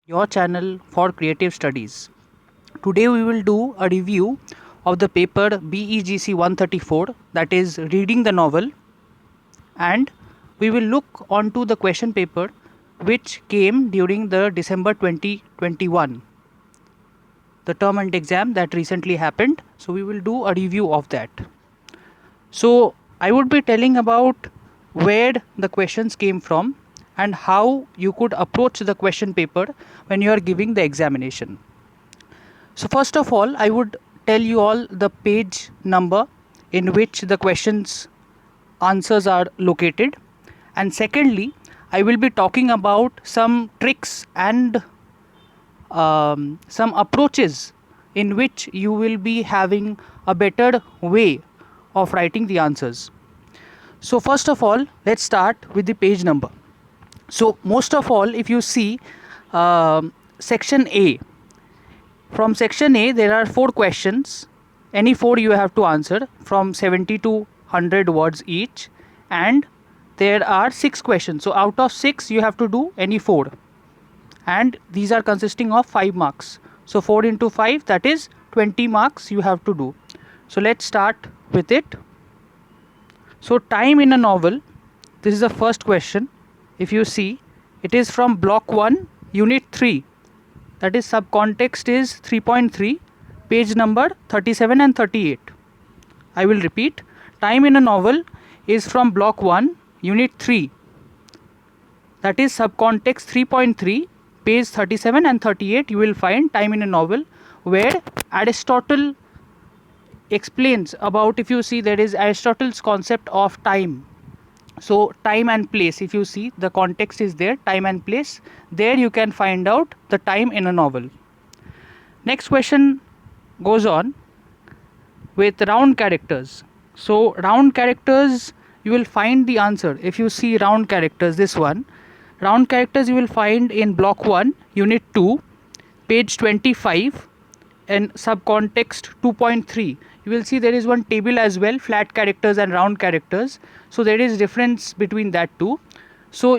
your channel for creative studies. Today we will do a review of the paper BEGc 134, that is reading the novel, and we will look onto the question paper which came during the December 2021, the term and exam that recently happened. So we will do a review of that. So I would be telling about where the questions came from and how you could approach the question paper when you are giving the examination. So first of all, I would tell you all the page number in which the questions answers are located, and secondly, I will be talking about some tricks and some approaches in which you will be having a better way of writing the answers. So first of all, let's start with the page number. So most of all, if you see section A, from section A there are 4 questions. Any 4 you have to answer from 70 to 100 words each, and there are 6 questions. So out of 6 you have to do any 4, and these are consisting of 5 marks. So 4 into 5, that is 20 marks you have to do. So let's start with it. So time in a novel, this is the first question. If you see, it is from block 1 unit 3, that is subcontext is 3.3, page number 37 and 38. I will repeat, time in a novel is from block 1 unit 3, that is subcontext 3.3, page 37 and 38. You will find time in a novel, where Aristotle explains about, if you see, there is Aristotle's concept of time. So time and place, if you see, the context is there, time and place, there you can find out the time in a novel. Next question goes on with round characters. So round characters, you will find the answer. If you see round characters, this one, round characters you will find in block 1 unit 2, page 25, and subcontext 2.3. You will see there is one table as well, flat characters and round characters. So there is difference between that two. So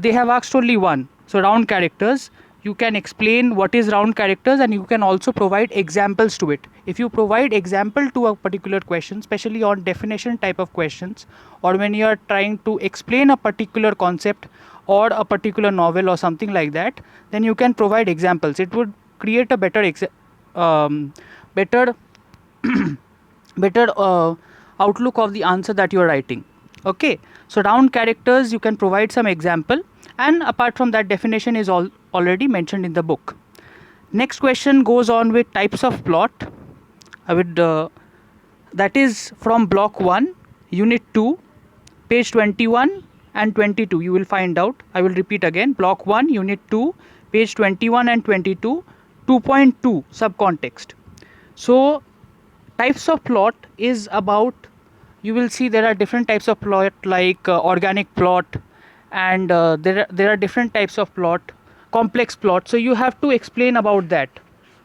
they have asked only one. So round characters, you can explain what is round characters, and you can also provide examples to it. If you provide example to a particular question, especially on definition type of questions, or when you are trying to explain a particular concept or a particular novel or something like that, then you can provide examples. It would create a better better outlook of the answer that you are writing. Okay, so round characters, you can provide some example, and apart from that, definition is already mentioned in the book. Next question goes on with types of plot. I would that is from block 1 unit 2, page 21 and 22. You will find out. I will repeat again, block 1 unit 2, page 21 and 22, 2.2 subcontext. So types of plot is about, you will see there are different types of plot, like organic plot, and there are different types of plot, complex plot. So you have to explain about that.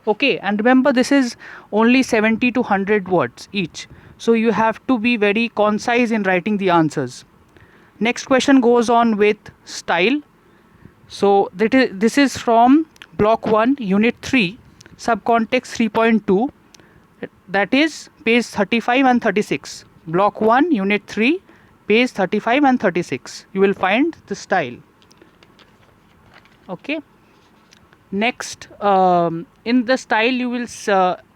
Okay, and remember, this is only 70 to 100 words each, so you have to be very concise in writing the answers. Next question goes on with style. So this is from block 1 unit 3, subcontext 3.2, that is page 35 and 36. Block 1 unit 3, page 35 and 36. You will find the style. Okay, next in the style, you will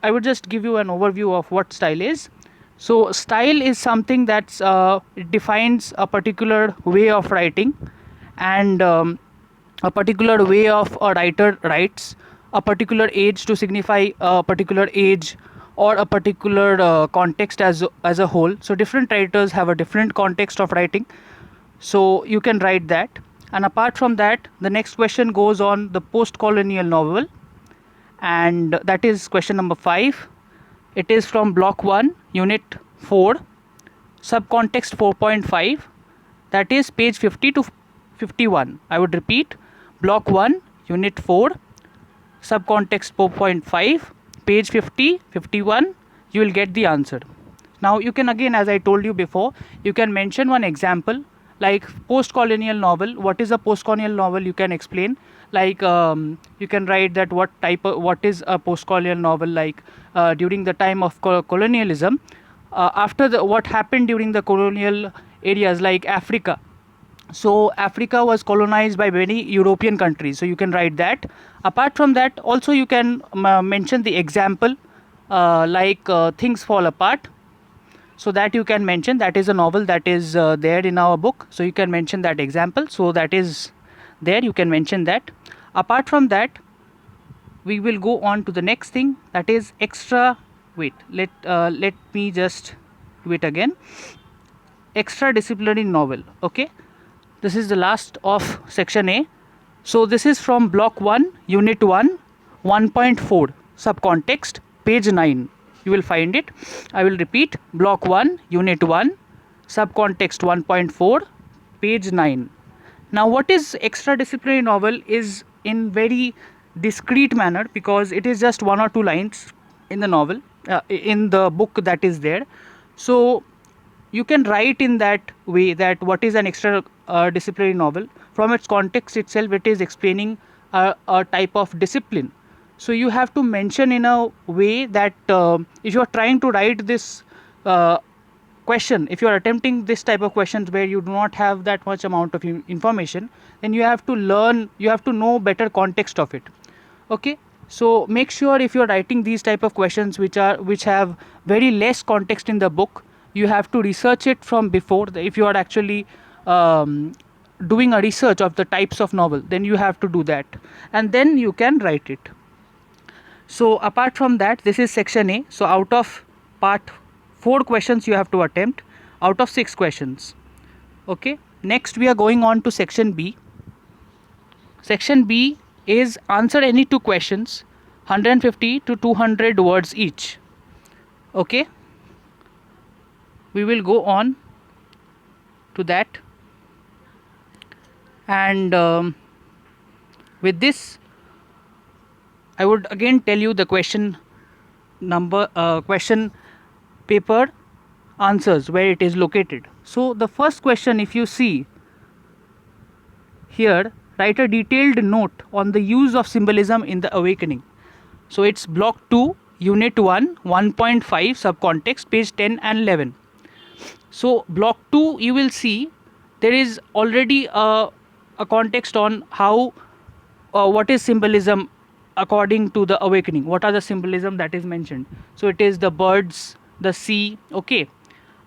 I would just give you an overview of what style is. So style is something that's it defines a particular way of writing, and a particular way of a writer writes, a particular age to signify a particular age, or a particular context as a whole. So different writers have a different context of writing, so you can write that. And apart from that, the next question goes on the post-colonial novel, and that is question number 5. It is from block 1 unit 4, subcontext 4.5, that is page 50 to 51. I would repeat, block 1 unit 4, subcontext 4.5, page 50, 51, you will get the answer. Now you can, again, as I told you before, you can mention one example like post-colonial novel. What is a post-colonial novel? You can explain. Like you can write that what is a post-colonial novel, like during the time of colonialism, after what happened during the colonial areas like Africa. So Africa was colonized by many European countries, so you can write that. Apart from that, also you can mention the example, like things fall apart. So that you can mention, that is a novel that is there in our book, so you can mention that example. So that is there, you can mention that. Apart from that, we will go on to the next thing, that is extra. Wait, let me just do it again. Extra disciplinary novel. Okay, this is the last of section A. So this is from block 1, unit 1, 1.4, subcontext, page 9. You will find it. I will repeat, block 1, unit 1, subcontext 1.4, page 9. Now what is extradisciplinary novel is in very discrete manner, because it is just 1 or 2 lines in the novel, in the book that is there. So you can write in that way, that what is an extra disciplinary novel. From its context itself, it is explaining a type of discipline. So you have to mention in a way that if you are trying to write this question, if you are attempting this type of questions where you do not have that much amount of information, then you have to learn, you have to know better context of it. Okay, so make sure if you are writing these type of questions which have very less context in the book, you have to research it from before. If you are actually doing a research of the types of novel, then you have to do that, and then you can write it. So apart from that, this is section A. So out of part 4 questions you have to attempt out of 6 questions. Okay, next we are going on to section B. Section B is answer any 2 questions, 150 to 200 words each. Okay, we will go on to that, and with this I would again tell you the question number, question paper answers, where it is located. So the first question, if you see here, write a detailed note on the use of symbolism in the awakening. So it's block 2, unit 1, 1.5, subcontext, page 10 and 11. So block 2, you will see there is already a context on how what is symbolism according to the awakening. What are the symbolism that is mentioned? So it is the birds, the sea. Okay,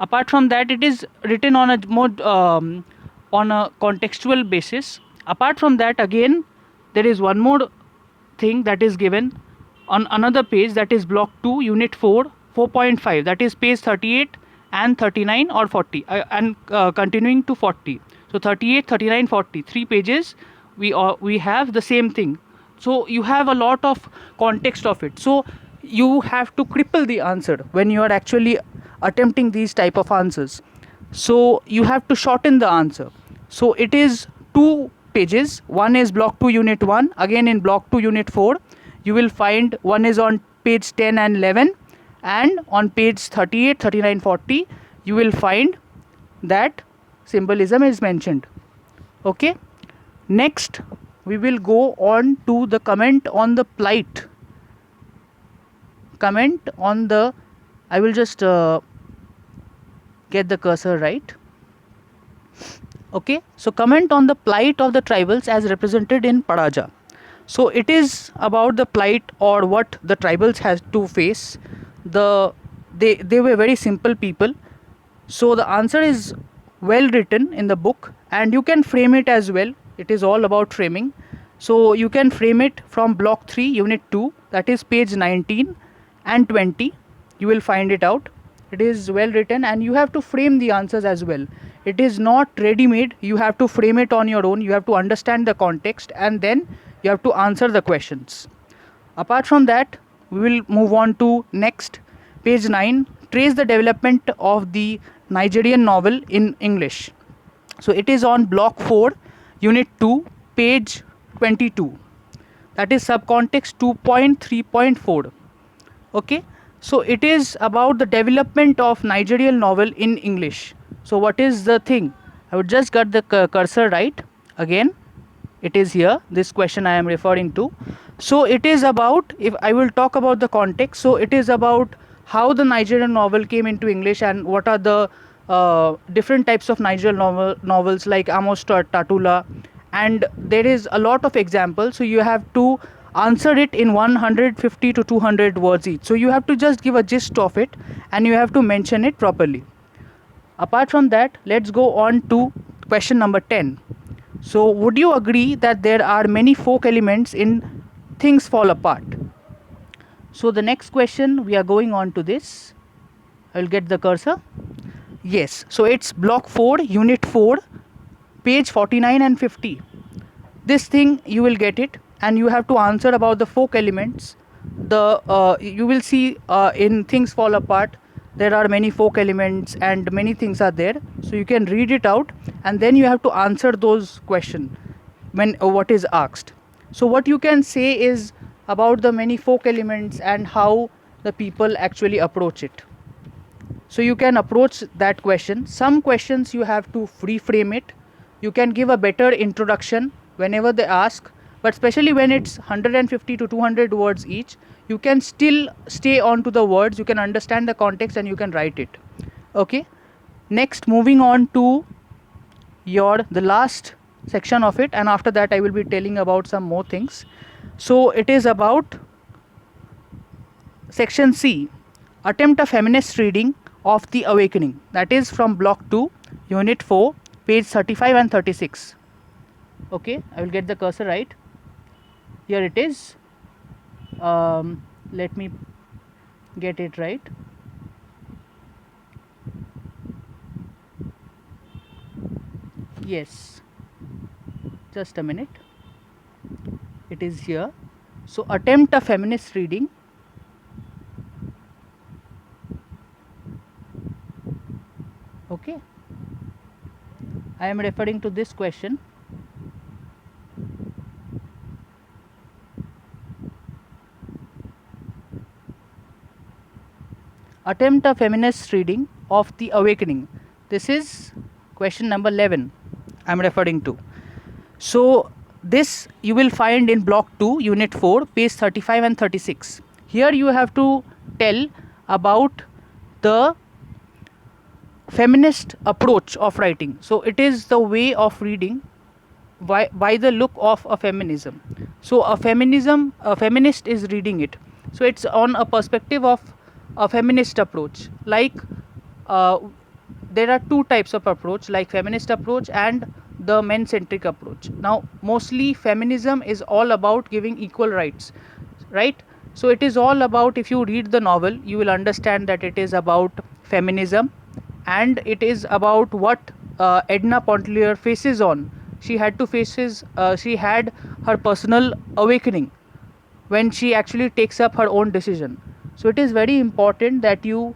apart from that, it is written on a more on a contextual basis. Apart from that, again there is one more thing that is given on another page, that is block 2, unit 4, 4.5, that is page 38 and 39 or 40, and continuing to 40. So 38, 39, 40, 3 pages we have the same thing. So you have a lot of context of it. So you have to cripple the answer when you are actually attempting these type of answers. So you have to shorten the answer. So it is 2 pages. One is block 2, unit 1. Again in block 2, unit 4, you will find one is on page 10 and 11, and on page 38, 39, 40 you will find that symbolism is mentioned. Okay, next we will go on to the comment on the plight. Comment on the, I will just get the cursor right. Okay, so comment on the plight of the tribals as represented in Paraja. So it is about the plight or what the tribals has to face. They were very simple people. So the answer is well written in the book, and you can frame it as well. It is all about framing. So you can frame it from block 3, unit 2, that is page 19 and 20. You will find it out. It is well written, and you have to frame the answers as well. It is not ready made. You have to frame it on your own. You have to understand the context, and then you have to answer the questions. Apart from that, we will move on to next, page 9, trace the development of the Nigerian novel in English. So it is on block 4, unit 2, page 22. That is subcontext 2.3.4. Okay, so it is about the development of Nigerian novel in English. So what is the thing? I would just get the cursor right. Again, it is here, this question I am referring to. So it is about, if I will talk about the context, so it is about how the Nigerian novel came into English and what are the different types of Nigerian novels like Amos Tatula, and there is a lot of examples, so you have to answer it in 150 to 200 words each. So you have to just give a gist of it and you have to mention it properly. Apart from that, let's go on to question number 10. So would you agree that there are many folk elements in Things Fall Apart? So the next question, we are going on to this. I will get the cursor. Yes, so it's block 4, unit 4, page 49 and 50. This thing you will get it and you have to answer about the folk elements. You will see in Things Fall Apart there are many folk elements and many things are there, so you can read it out and then you have to answer those questions when what is asked. So what you can say is about the many folk elements and how the people actually approach it. So you can approach that question. Some questions you have to reframe it. You can give a better introduction whenever they ask, but especially when it's 150 to 200 words each, you can still stay on to the words, you can understand the context and you can write it. Okay, next, moving on to the last section of it, and after that I will be telling about some more things. So it is about section C, attempt a feminist reading of The Awakening, that is from block 2, unit 4, page 35 and 36. Okay, I will get the cursor right. Here it is. Let me get it right. Yes, just a minute. It is here. So attempt a feminist reading okay, I am referring to this question. Attempt a feminist reading of The Awakening. This is question number 11 I am referring to. So this you will find in block 2, unit 4, page 35 and 36. Here you have to tell about the feminist approach of writing. So it is the way of reading by the look of a feminism. So a feminist is reading it. So it's on a perspective of a feminist approach. Like there are two types of approach, like feminist approach and the men-centric approach. Now mostly feminism is all about giving equal rights, right? So it is all about, if you read the novel you will understand that it is about feminism and it is about what Edna Pontelier faces on. She had her personal awakening when she actually takes up her own decision. So it is very important that you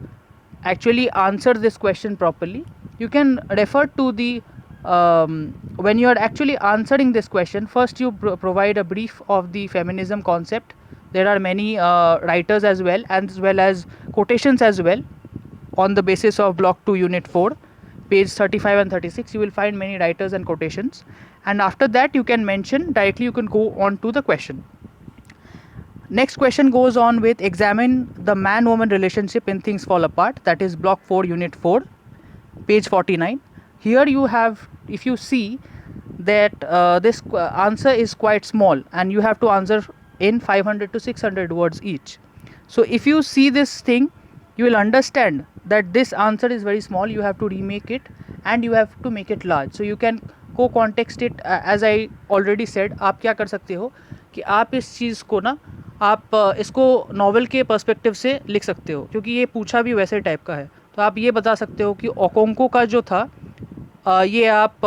actually answer this question properly. You can refer to the when you are actually answering this question, first you provide a brief of the feminism concept. There are many writers as well as quotations as well. On the basis of block 2, unit 4, page 35 and 36, you will find many writers and quotations, and after that you can mention directly, you can go on to the question. Next question goes on with examine the man-woman relationship in Things Fall Apart, that is block 4, unit 4, page 49. Here you have, if you see that this answer is quite small and you have to answer in 500 to 600 words each. So if you see this thing, you will understand that this answer is very small, you have to remake it and you have to make it large. So you can co-context it, as I already said. आप क्या कर सकते हो कि आप इस चीज़ को ना आप इसको नॉवल के पर्सपेक्टिव से लिख सकते हो, क्योंकि ये पूछा भी वैसे टाइप का है. तो आप ये बता सकते हो कि ओकोंको का जो था ये आप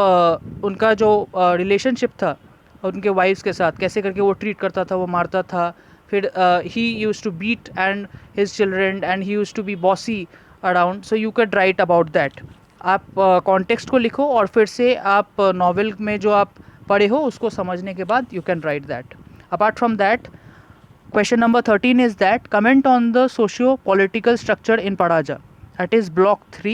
उनका जो रिलेशनशिप था उनके वाइफ्स के साथ, कैसे करके वो ट्रीट करता था, वो मारता था, फिर he used to beat and his children and he used to be bossy around. So you can write about that. आप कॉन्टेक्स्ट को लिखो और फिर से आप नॉवेल में जो आप पढ़े हो उसको समझने के बाद you can right that. Apart from that, question number 13 is that comment on the socio-political structure in Paraja, that is block 3,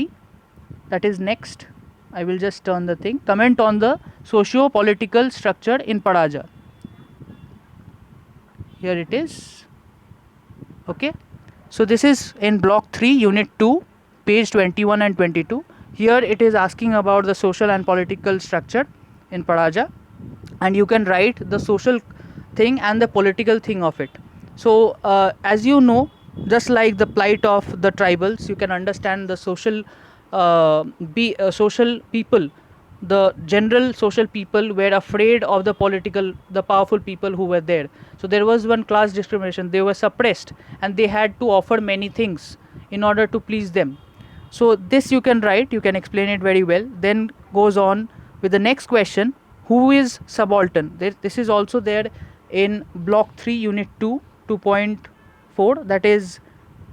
that is next. I will just turn the thing. Comment on the socio-political structure in Paraja. Here it is. Okay. So this is in block 3, unit 2, page 21 and 22. Here it is asking about the social and political structure in Paraja, and you can write the social thing and the political thing of it. So as you know, just like the plight of the tribals, you can understand the social social people, the general social people were afraid of the powerful people who were there. So there was one class discrimination, they were suppressed, and they had to offer many things in order to please them. So this you can write, you can explain it very well. Then goes on with the next question, who is subaltern? This is also there in block 3, unit 2, 2.4, that is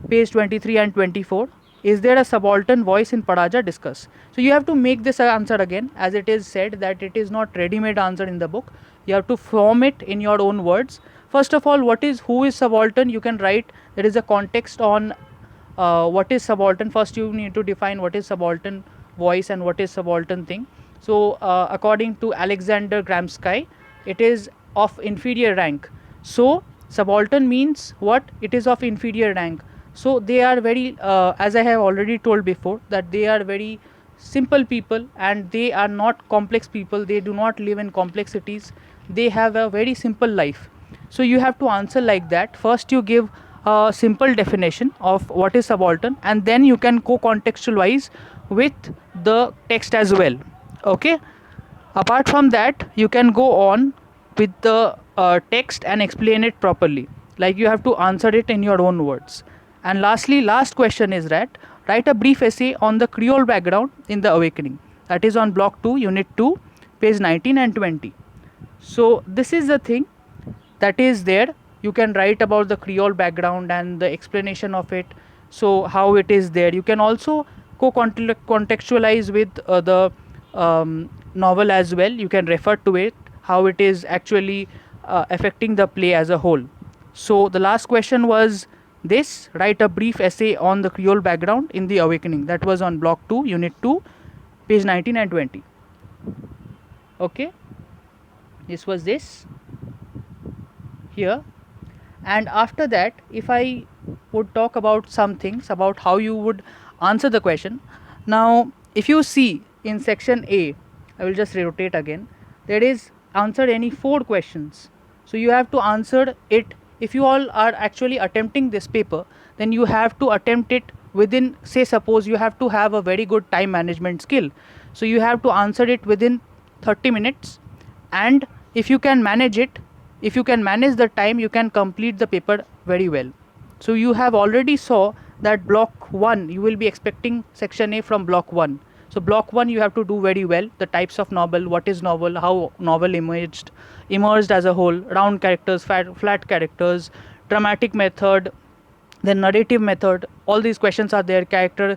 page 23 and 24. Is there a subaltern voice in Paraja? Discuss. So you have to make this answer again, as it is said that it is not ready-made answer in the book. You have to form it in your own words. First of all, who is subaltern? You can write, there is a context on what is subaltern. First you need to define what is subaltern voice and what is subaltern thing. So according to Alexander Gramsci, it is of inferior rank. So subaltern means what? It is of inferior rank. So they are very as I have already told before, that they are very simple people and they are not complex people. They do not live in complexities. They have a very simple life. So you have to answer like that. First you give a simple definition of what is subaltern, and then you can co-contextualize with the text as well. Okay. Apart from that, you can go on with the text and explain it properly. Like you have to answer it in your own words. And lastly, last question is that write a brief essay on the Creole background in the awakening. That is on block 2, unit 2, page 19 and 20. So this is the thing that is there. You can write about the Creole background and the explanation of it. So how it is there. You can also contextualize with the novel as well. You can refer to it, how it is actually affecting the play as a whole. So the last question was this: write a brief essay on the Creole background in the awakening. That was on block 2, unit 2, page 19 and 20. Okay, this was this here. And after that, if I would talk about some things about how you would answer the question. Now if you see in section A, I will just rotate again, there is answered any 4 questions. So you have to answer it. If you all are actually attempting this paper, then you have to attempt it within, say suppose you have to have a very good time management skill. So you have to answer it within 30 minutes, and if you can manage it, if you can manage the time, you can complete the paper very well. So you have already saw that block 1 you will be expecting section A from block 1. So block 1 you have to do very well. The types of novel, what is novel, how novel emerged as a whole, round characters, flat characters, dramatic method, then narrative method. All these questions are there. Character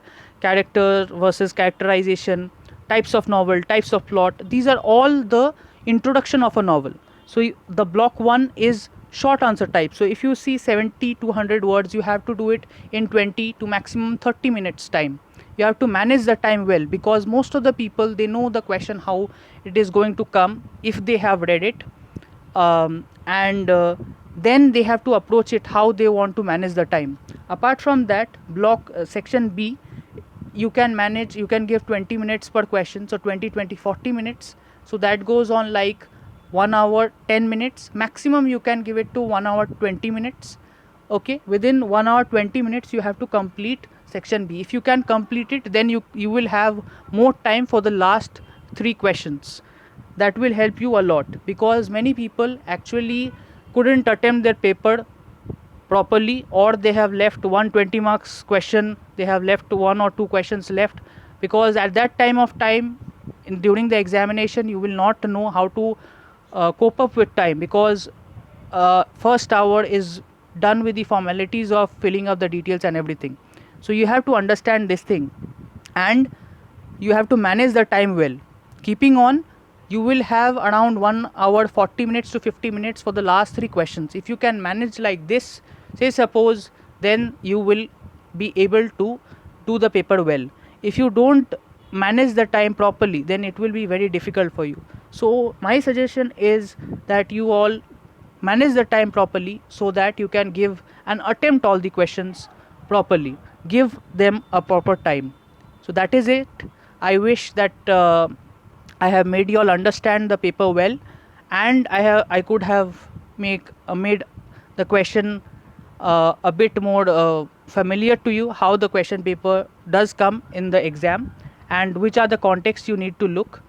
versus characterization, types of novel, types of plot. These are all the introduction of a novel. So the block 1 is short answer type. So if you see 70 to 100 words, you have to do it in 20 to maximum 30 minutes time. You have to manage the time well, because most of the people, they know the question how it is going to come if they have read it, and then they have to approach it how they want to manage the time. Apart from that, block section B, you can manage, you can give 20 minutes per question, so 20, 20, 40 minutes. So that goes on like 1 hour 10 minutes. Maximum you can give it to 1 hour 20 minutes. Okay, within 1 hour 20 minutes you have to complete section B. If you can complete it, then you will have more time for the last 3 questions. That will help you a lot, because many people actually couldn't attempt their paper properly, or they have left 120 marks question, they have left 1 or 2 questions left, because at that time during the examination you will not know how to cope up with time, because first hour is done with the formalities of filling up the details and everything. So you have to understand this thing, and you have to manage the time well. Keeping on, you will have around 1 hour 40 minutes to 50 minutes for the last 3 questions. If you can manage like this, say suppose, then you will be able to do the paper well. If you don't manage the time properly, then it will be very difficult for you. So my suggestion is that you all manage the time properly so that you can give and attempt all the questions properly. Give them a proper time. So that is it. I wish that I have made you all understand the paper well, and I could have made the question a bit more familiar to you, how the question paper does come in the exam and which are the contexts you need to look.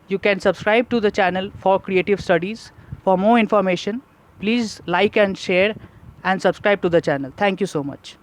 You can subscribe to the channel for creative studies. For more information, please like and share and subscribe to the channel. Thank you so much.